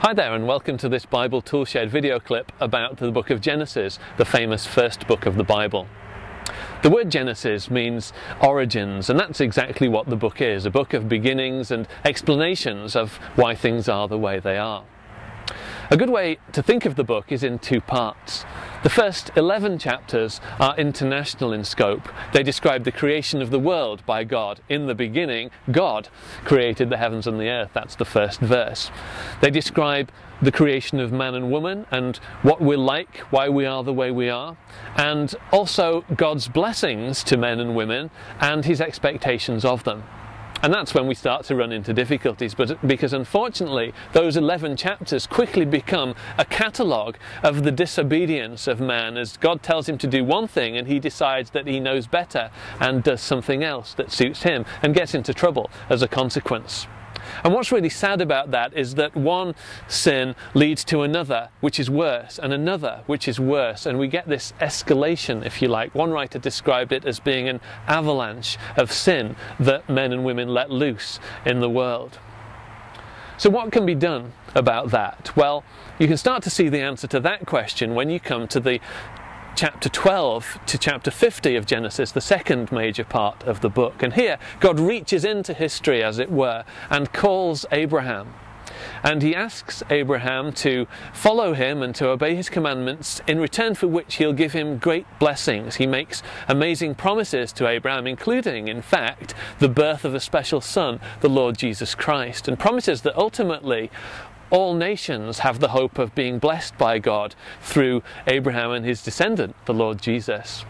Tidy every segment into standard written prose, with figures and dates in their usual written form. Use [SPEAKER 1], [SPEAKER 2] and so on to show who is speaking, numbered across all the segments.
[SPEAKER 1] Hi there and welcome to this Bible Toolshed video clip about the book of Genesis, the famous first book of the Bible. The word Genesis means origins, and that's exactly what the book is, a book of beginnings and explanations of why things are the way they are. A good way to think of the book is in two parts. The first 11 chapters are international in scope. They describe the creation of the world by God. In the beginning, God created the heavens and the earth. That's the first verse. They describe the creation of man and woman and what we're like, why we are the way we are, and also God's blessings to men and women and his expectations of them. And that's when we start to run into difficulties, because unfortunately those 11 chapters quickly become a catalogue of the disobedience of man, as God tells him to do one thing and he decides that he knows better and does something else that suits him and gets into trouble as a consequence. And what's really sad about that is that one sin leads to another, which is worse, and another, which is worse, and we get this escalation, if you like. One writer described it as being an avalanche of sin that men and women let loose in the world. So what can be done about that? Well, you can start to see the answer to that question when you come to the chapter 12 to chapter 50 of Genesis, the second major part of the book. And here God reaches into history, as it were, and calls Abraham. And he asks Abraham to follow him and to obey his commandments, in return for which he'll give him great blessings. He makes amazing promises to Abraham, including, in fact, the birth of a special son, the Lord Jesus Christ, and promises that ultimately all nations have the hope of being blessed by God through Abraham and his descendant, the Lord Jesus.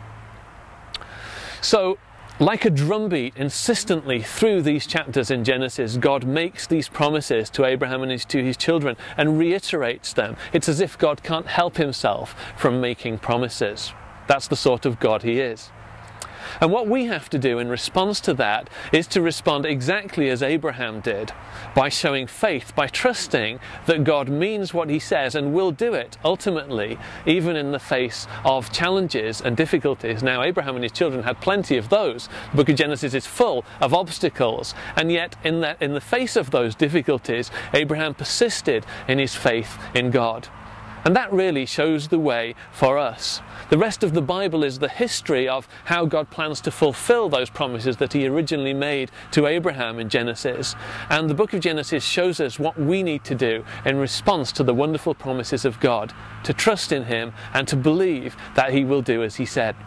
[SPEAKER 1] So, like a drumbeat, insistently through these chapters in Genesis, God makes these promises to Abraham and to his children and reiterates them. It's as if God can't help himself from making promises. That's the sort of God he is. And what we have to do in response to that is to respond exactly as Abraham did, by showing faith, by trusting that God means what he says and will do it ultimately, even in the face of challenges and difficulties. Now, Abraham and his children had plenty of those. The book of Genesis is full of obstacles, and yet in the face of those difficulties, Abraham persisted in his faith in God. And that really shows the way for us. The rest of the Bible is the history of how God plans to fulfill those promises that he originally made to Abraham in Genesis. And the book of Genesis shows us what we need to do in response to the wonderful promises of God, to trust in him and to believe that he will do as he said.